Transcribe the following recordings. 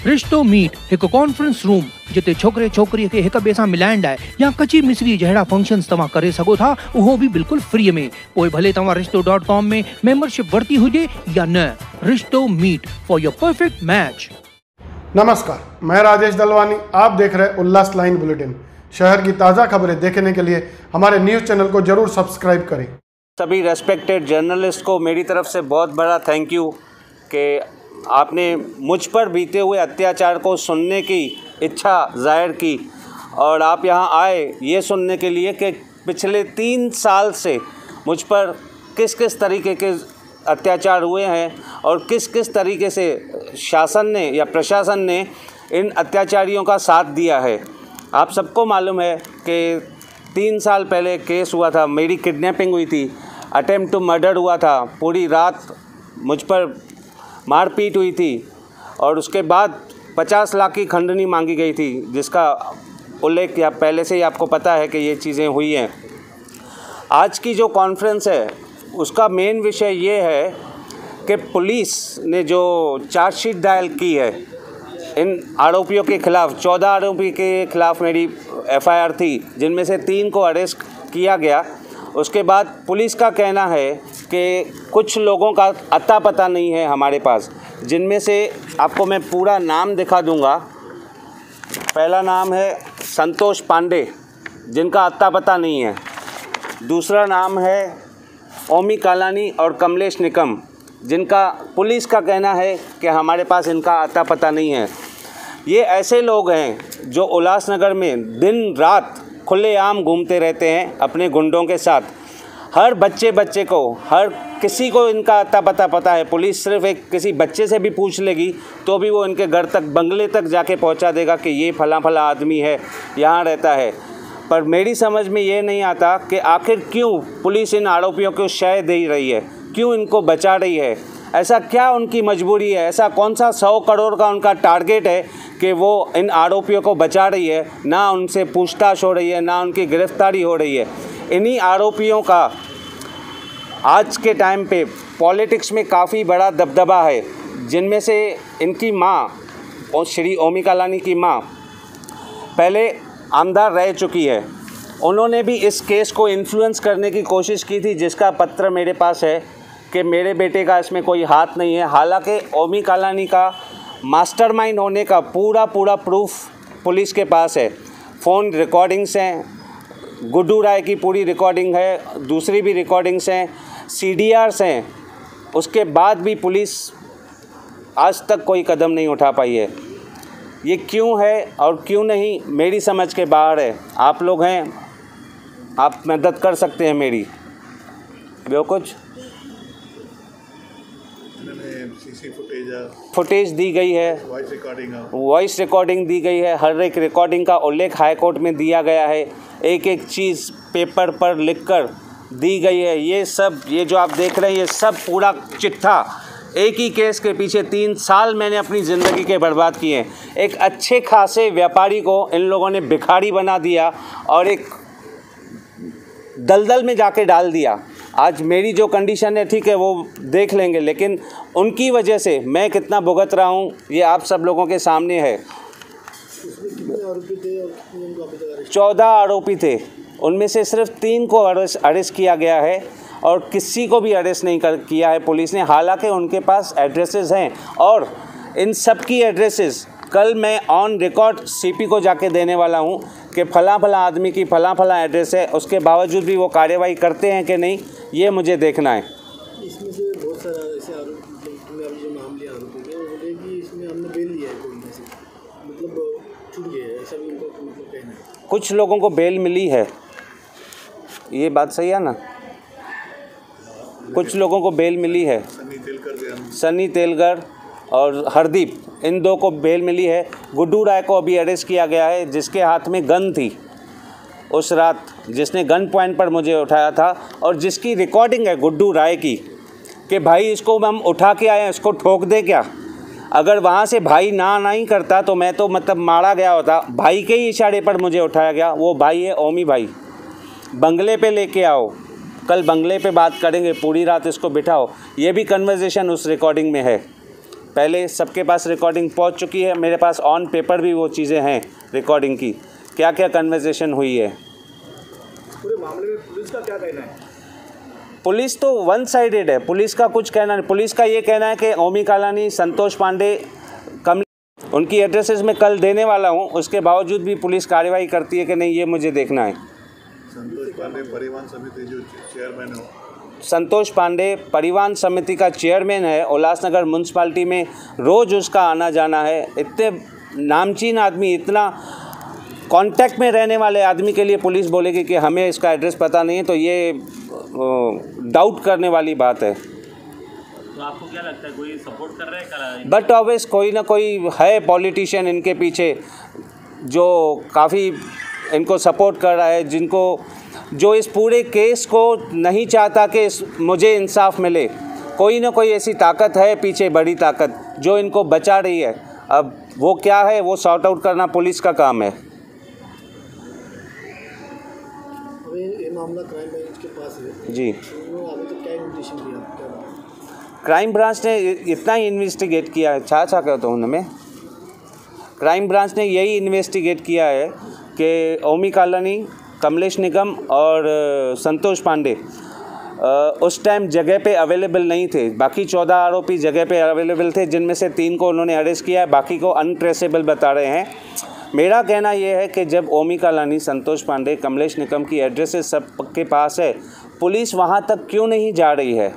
रिश्तो मीट एक conference room जिते छोकरे छोकरी के एक ॿिए सां मिलाइण लाइ या कची मिसरी जहिड़ा फंक्शन्स तव्हां करे सघो था, उहो भी बिल्कुल फ्री में। पोइ भले तव्हां रिश्तो.com में मेंबरशिप वरती हुजे या न। रिश्तो meet for your perfect match. नमस्कार, मैं राजेश दलवानी। आप देख रहे उल्लास लाइन बुलेटिन। शहर की ताज़ा खबरें देखने के लिए हमारे न्यूज़ चैनल को जरूर सब्सक्राइब करें। सभी रेस्पेक्टेड जर्नलिस्ट को मेरी तरफ से बहुत बड़ा थैंक यू कि आपने मुझ पर बीते हुए अत्याचार को सुनने की इच्छा जाहिर की और आप यहाँ आए ये सुनने के लिए कि पिछले 3 साल से मुझ पर किस किस तरीके के अत्याचार हुए हैं और किस किस तरीके से शासन ने या प्रशासन ने इन अत्याचारियों का साथ दिया है। आप सबको मालूम है कि 3 साल पहले केस हुआ था, मेरी किडनैपिंग हुई थी, अटेम्प्ट टू मर्डर हुआ था, पूरी रात मुझ पर मारपीट हुई थी और उसके बाद 50 लाख की खंडनी मांगी गई थी, जिसका उल्लेख या पहले से ही आपको पता है कि ये चीज़ें हुई हैं। आज की जो कॉन्फ्रेंस है उसका मेन विषय ये है कि पुलिस ने जो चार्जशीट दायर की है इन आरोपियों के खिलाफ, 14 आरोपी के खिलाफ मेरी FIR थी, जिनमें से 3 को अरेस्ट किया गया। उसके बाद पुलिस का कहना है कि कुछ लोगों का अता पता नहीं है हमारे पास, जिनमें से आपको मैं पूरा नाम दिखा दूंगा। पहला नाम है संतोष पांडे, जिनका अता पता नहीं है। दूसरा नाम है ओमी कालानी और कमलेश निकम, जिनका पुलिस का कहना है कि हमारे पास इनका अता पता नहीं है। ये ऐसे लोग हैं जो उल्लासनगर में दिन रात खुलेआम घूमते रहते हैं अपने गुंडों के साथ। हर बच्चे को, हर किसी को इनका अता पता है। पुलिस सिर्फ एक किसी बच्चे से भी पूछ लेगी तो भी वो इनके घर तक, बंगले तक जाके पहुंचा देगा कि ये फला आदमी है, यहाँ रहता है। पर मेरी समझ में ये नहीं आता कि आखिर क्यों पुलिस इन आरोपियों को शय दे रही है, क्यों इनको बचा रही है। ऐसा क्या उनकी मजबूरी है, ऐसा कौन सा 100 करोड़ का उनका टारगेट है कि वो इन आरोपियों को बचा रही है। ना उनसे पूछताछ हो रही है, ना उनकी गिरफ्तारी हो रही है। इन्हीं आरोपियों का आज के टाइम पे पॉलिटिक्स में काफ़ी बड़ा दबदबा है, जिनमें से इनकी माँ और श्री ओमी कालानी की माँ पहले आमदार रह चुकी है। उन्होंने भी इस केस को इन्फ्लुएंस करने की कोशिश की थी, जिसका पत्र मेरे पास है कि मेरे बेटे का इसमें कोई हाथ नहीं है। हालांकि ओमी कालानी का मास्टरमाइंड होने का पूरा प्रूफ पुलिस के पास है। फ़ोन रिकॉर्डिंग्स हैं, गुड्डू राय की पूरी रिकॉर्डिंग है, दूसरी भी रिकॉर्डिंग्स हैं, CDRs हैं। उसके बाद भी पुलिस आज तक कोई कदम नहीं उठा पाई है। ये क्यों है और क्यों नहीं, मेरी समझ के बाहर है। आप लोग हैं, आप मदद कर सकते हैं मेरी। वो कुछ फुटेज दी गई है, वॉइस रिकॉर्डिंग दी गई है। हर एक रिकॉर्डिंग का उल्लेख हाई कोर्ट में दिया गया है, एक चीज़ पेपर पर लिखकर दी गई है। ये सब, ये जो आप देख रहे हैं, ये सब पूरा चिट्ठा एक ही केस के पीछे 3 साल मैंने अपनी ज़िंदगी के बर्बाद किए हैं। एक अच्छे खासे व्यापारी को इन लोगों ने भिखारी बना दिया और एक दलदल में जाके डाल दिया। आज मेरी जो कंडीशन है, ठीक है, वो देख लेंगे, लेकिन उनकी वजह से मैं कितना भुगत रहा हूँ ये आप सब लोगों के सामने है। 14 आरोपी थे, उनमें से सिर्फ 3 को अरेस्ट किया गया है और किसी को भी अरेस्ट नहीं किया है पुलिस ने। हालांकि उनके पास एड्रेसेस हैं और इन सब की एड्रेसेस कल मैं ऑन रिकॉर्ड CP को जाके देने वाला हूँ कि फला आदमी की फला एड्रेस है। उसके बावजूद भी वो कार्रवाई करते हैं कि नहीं, ये मुझे देखना है। इसमें से बहुत सारा ऐसे आरोप, मतलब जो मामले आरोप है, वो बोले कि इसमें हमने बेल लिया है, कोई में से मतलब छूट गए, ऐसा भी उनका मतलब कहना है। कुछ लोगों को बेल मिली है, ये बात सही है ना? कुछ लोगों को बेल मिली है, सनी तेलगर और हरदीप, इन 2 को बेल मिली है। गुड्डू राय को अभी अरेस्ट किया गया है, जिसके हाथ में गन थी उस रात, जिसने गन पॉइंट पर मुझे उठाया था और जिसकी रिकॉर्डिंग है गुड्डू राय की कि भाई इसको हम उठा के आए हैं, इसको ठोक दे क्या। अगर वहाँ से भाई नहीं करता तो मैं तो मतलब मारा गया होता। भाई के ही इशारे पर मुझे उठाया गया। वो भाई है ओमी भाई। बंगले पे लेके आओ, कल बंगले पे बात करेंगे, पूरी रात इसको बिठाओ। ये भी कन्वर्सेशन उस रिकॉर्डिंग में है। पहले सबके पास रिकॉर्डिंग पहुंच चुकी है, मेरे पास ऑन पेपर भी वो चीज़ें हैं रिकॉर्डिंग की, क्या क्या कन्वर्सेशन हुई है। पूरे मामले में पुलिस का क्या कहना है? पुलिस तो वन साइडेड है, पुलिस का कुछ कहना नहीं। पुलिस का ये कहना है कि ओमी कालानी, संतोष पांडे, उनकी एड्रेसेस मैं कल देने वाला हूँ, उसके बावजूद भी पुलिस कार्रवाई करती है कि नहीं, ये मुझे देखना है। संतोष पांडे परिवहन समिति जो चेयरमैन हो, संतोष पांडे परिवहन समिति का चेयरमैन है, उल्लासनगर म्यूनसिपाल्टी में रोज़ उसका आना जाना है। इतने नामचीन आदमी, इतना कांटेक्ट में रहने वाले आदमी के लिए पुलिस बोलेगी कि हमें इसका एड्रेस पता नहीं है, तो ये डाउट करने वाली बात है। तो आपको क्या लगता है, कोई सपोर्ट कर रहा है? बट ऑब्वियस कोई ना कोई है पॉलिटिशियन इनके पीछे जो काफ़ी इनको सपोर्ट कर रहा है, जो इस पूरे केस को नहीं चाहता कि मुझे इंसाफ मिले। कोई ना कोई ऐसी ताकत है पीछे, बड़ी ताकत, जो इनको बचा रही है। अब वो क्या है, वो सॉर्ट आउट करना पुलिस का काम है। ये मामला क्राइम ब्रांच के पास है जी, अभी तक क्या इन्विटेशन दिया? क्राइम ब्रांच ने इतना ही इन्वेस्टिगेट किया है, छा कहता हूँ मैं, क्राइम ब्रांच ने यही इन्वेस्टिगेट किया है कि ओमी कालानी, कमलेश निगम और संतोष पांडे उस टाइम जगह पे अवेलेबल नहीं थे। बाकी 14 आरोपी जगह पे अवेलेबल थे, जिनमें से 3 को उन्होंने अरेस्ट किया है, बाकी को अनट्रेसेबल बता रहे हैं। मेरा कहना यह है कि जब ओमी कालानी, संतोष पांडे, कमलेश निगम की एड्रेसेस सबके पास है, पुलिस वहाँ तक क्यों नहीं जा रही है?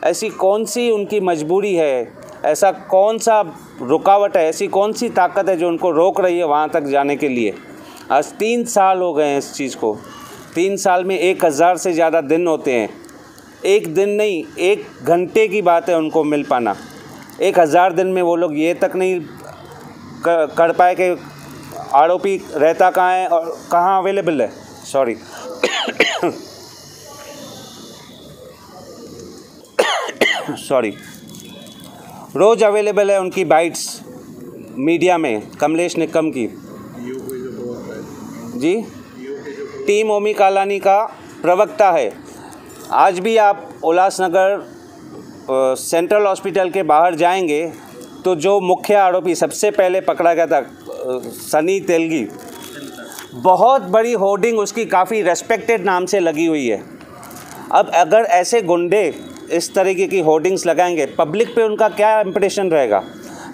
ऐसी कौन सी उनकी मजबूरी है, ऐसा कौन सा रुकावट है, ऐसी कौन सी ताकत है जो उनको रोक रही है वहाँ तक जाने के लिए? आज 3 साल हो गए हैं इस चीज़ को। 3 साल में 1000 से ज़्यादा दिन होते हैं। एक दिन नहीं, 1 घंटे की बात है उनको मिल पाना। 1000 दिन में वो लोग ये तक नहीं कर पाए कि आरोपी रहता कहाँ है और कहाँ अवेलेबल है। सॉरी सॉरी रोज़ अवेलेबल है उनकी बाइट्स मीडिया में, कमलेश निकम की। जी, टीम ओमी कालानी का प्रवक्ता है। आज भी आप उल्लासनगर सेंट्रल हॉस्पिटल के बाहर जाएंगे तो जो मुख्य आरोपी सबसे पहले पकड़ा गया था, सनी तेलगी, बहुत बड़ी होर्डिंग उसकी काफ़ी रेस्पेक्टेड नाम से लगी हुई है। अब अगर ऐसे गुंडे इस तरीके की होर्डिंग्स लगाएंगे, पब्लिक पे उनका क्या इम्प्रेशन रहेगा?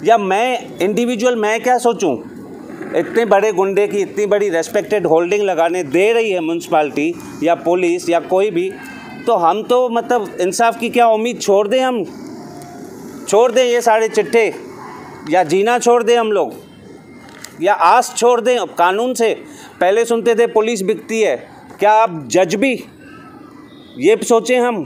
या मैं इंडिविजुअल, मैं क्या सोचूं? इतने बड़े गुंडे की इतनी बड़ी रेस्पेक्टेड होल्डिंग लगाने दे रही है म्यूनसिपाल्टी या पुलिस या कोई भी, तो हम तो मतलब इंसाफ की क्या उम्मीद छोड़ दें? हम छोड़ दें ये सारे चिट्ठे, या जीना छोड़ दें हम लोग, या आस छोड़ दें कानून से? पहले सुनते थे पुलिस बिकती है, क्या आप जज भी ये सोचें? हम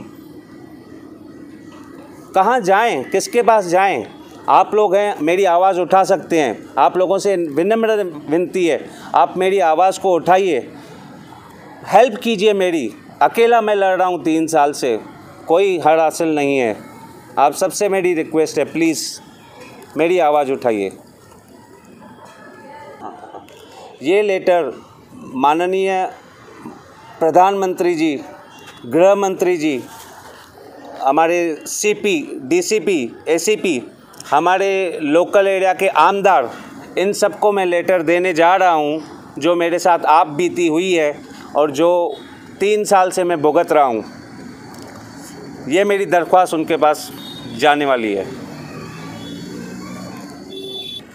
कहाँ जाएं, किसके पास जाएं? आप लोग हैं, मेरी आवाज़ उठा सकते हैं। आप लोगों से विनम्र विनती है, आप मेरी आवाज़ को उठाइए, हेल्प कीजिए मेरी। अकेला मैं लड़ रहा हूँ 3 साल से, कोई हर हासिल नहीं है। आप सबसे मेरी रिक्वेस्ट है, प्लीज़ मेरी आवाज़ उठाइए। ये लेटर माननीय प्रधानमंत्री जी, गृह मंत्री जी, हमारे सीपी, डीसीपी, एसीपी, हमारे लोकल एरिया के आमदार, इन सबको मैं लेटर देने जा रहा हूँ, जो मेरे साथ आप बीती हुई है और जो 3 साल से मैं भुगत रहा हूँ। ये मेरी दरख्वास्त उनके पास जाने वाली है।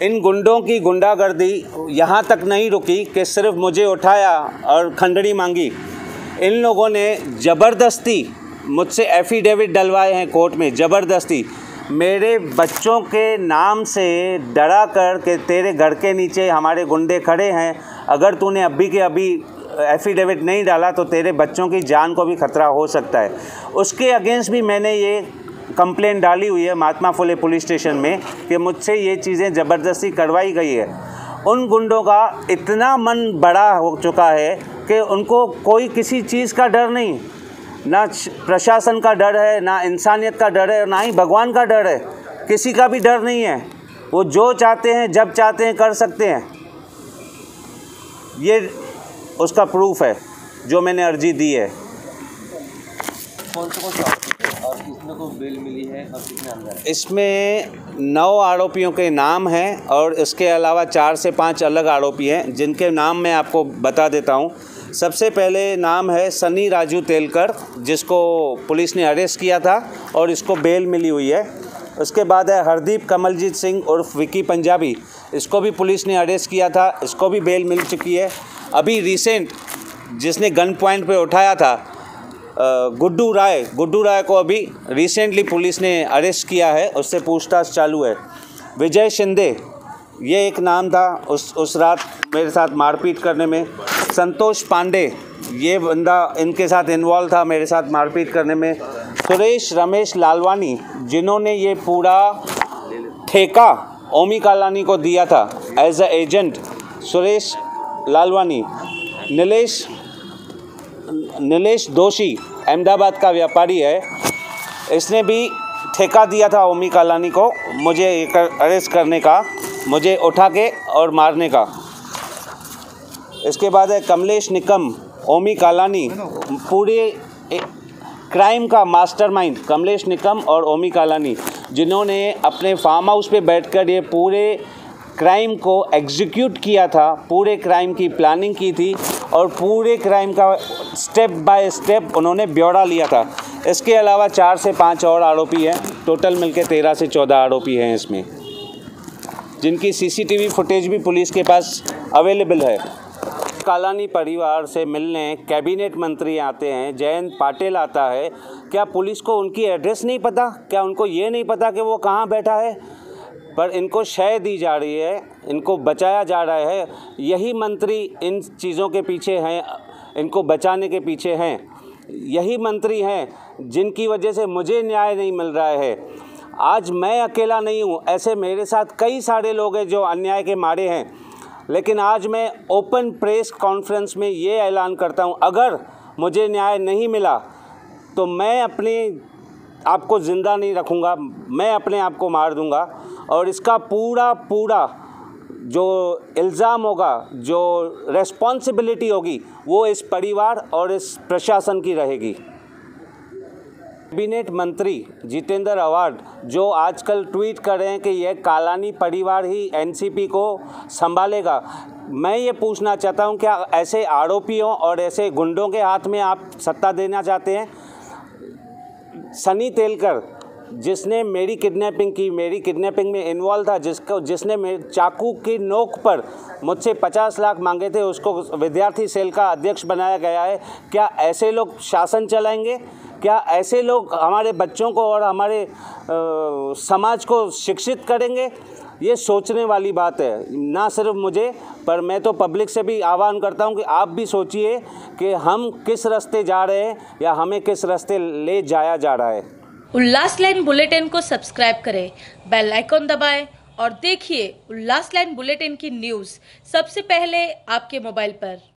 इन गुंडों की गुंडागर्दी यहाँ तक नहीं रुकी कि सिर्फ मुझे उठाया और खंडनी मांगी। इन लोगों ने ज़बरदस्ती मुझसे एफिडेविट डलवाए हैं कोर्ट में, ज़बरदस्ती मेरे बच्चों के नाम से डरा कर के तेरे घर के नीचे हमारे गुंडे खड़े हैं, अगर तूने अभी के अभी एफिडेविट नहीं डाला तो तेरे बच्चों की जान को भी खतरा हो सकता है। उसके अगेंस्ट भी मैंने ये कंप्लेंट डाली हुई है महात्मा फुले पुलिस स्टेशन में कि मुझसे ये चीज़ें ज़बरदस्ती करवाई गई है। उन गुंडों का इतना मन बड़ा हो चुका है कि उनको कोई किसी चीज़ का डर नहीं, ना प्रशासन का डर है, ना इंसानियत का डर है, ना ही भगवान का डर है, किसी का भी डर नहीं है। वो जो चाहते हैं जब चाहते हैं कर सकते हैं। ये उसका प्रूफ है जो मैंने अर्जी दी है। कौन से कितने को बेल मिली है और कितने अंदर है? इसमें 9 आरोपियों के नाम हैं और इसके अलावा 4 से 5 अलग आरोपी हैं जिनके नाम मैं आपको बता देता हूं। सबसे पहले नाम है सनी राजू तेलकर, जिसको पुलिस ने अरेस्ट किया था और इसको बेल मिली हुई है। उसके बाद है हरदीप कमलजीत सिंह उर्फ विकी पंजाबी, इसको भी पुलिस ने अरेस्ट किया था, इसको भी बेल मिल चुकी है। अभी रिसेंट जिसने गन पॉइंट पे उठाया था गुड्डू राय को अभी रिसेंटली पुलिस ने अरेस्ट किया है, उससे पूछताछ चालू है। विजय शिंदे ये एक नाम था उस रात मेरे साथ मारपीट करने में। संतोष पांडे ये बंदा इनके साथ इन्वॉल्व था मेरे साथ मारपीट करने में। सुरेश रमेश लालवानी जिन्होंने ये पूरा ठेका ओमी कालानी को दिया था as a agent, Suresh Lalwani. Nilesh Doshi Ahmedabad का व्यापारी है, इसने भी ठेका दिया था ओमी कालानी को मुझे अरेस्ट करने का, मुझे उठा के और मारने का। इसके बाद है कमलेश निकम, ओमी कालानी, पूरे क्राइम का मास्टरमाइंड कमलेश निकम और ओमी कालानी, जिन्होंने अपने फार्म हाउस पे बैठकर ये पूरे क्राइम को एग्जीक्यूट किया था, पूरे क्राइम की प्लानिंग की थी और पूरे क्राइम का स्टेप बाय स्टेप उन्होंने ब्यौरा लिया था। इसके अलावा 4 से 5 और आरोपी हैं, टोटल मिलके 13 से 14 आरोपी हैं इसमें, जिनकी सीसीटीवी फुटेज भी पुलिस के पास अवेलेबल है। कालानी परिवार से मिलने कैबिनेट मंत्री आते हैं, जयंत पाटिल आता है। क्या पुलिस को उनकी एड्रेस नहीं पता? क्या उनको ये नहीं पता कि वो कहाँ बैठा है? पर इनको शय दी जा रही है, इनको बचाया जा रहा है। यही मंत्री इन चीज़ों के पीछे हैं, इनको बचाने के पीछे हैं। यही मंत्री हैं जिनकी वजह से मुझे न्याय नहीं मिल रहा है। आज मैं अकेला नहीं हूँ, ऐसे मेरे साथ कई सारे लोग हैं जो अन्याय के मारे हैं। लेकिन आज मैं ओपन प्रेस कॉन्फ्रेंस में ये ऐलान करता हूँ, अगर मुझे न्याय नहीं मिला तो मैं अपने आप को ज़िंदा नहीं रखूँगा, मैं अपने आप को मार दूँगा। और इसका पूरा जो इल्ज़ाम होगा, जो रेस्पॉन्सिबिलिटी होगी, वो इस परिवार और इस प्रशासन की रहेगी। कैबिनेट मंत्री जितेंद्र आव्हाड जो आजकल ट्वीट कर रहे हैं कि यह कालानी परिवार ही एनसीपी को संभालेगा, मैं ये पूछना चाहता हूं, क्या ऐसे आरोपियों और ऐसे गुंडों के हाथ में आप सत्ता देना चाहते हैं? सनी तेलकर जिसने मेरी किडनैपिंग में इन्वॉल्व था, जिसने चाकू की नोक पर मुझसे 50 लाख मांगे थे, उसको विद्यार्थी सेल का अध्यक्ष बनाया गया है। क्या ऐसे लोग शासन चलाएंगे? क्या ऐसे लोग हमारे बच्चों को और हमारे समाज को शिक्षित करेंगे? ये सोचने वाली बात है, ना सिर्फ मुझे, पर मैं तो पब्लिक से भी आह्वान करता हूं कि आप भी सोचिए कि हम किस रास्ते जा रहे हैं या हमें किस रास्ते ले जाया जा रहा है। उल्लास लाइन बुलेटिन को सब्सक्राइब करें, बेल आइकॉन दबाएं और देखिए उल्लास लाइन बुलेटिन की न्यूज़ सबसे पहले आपके मोबाइल पर।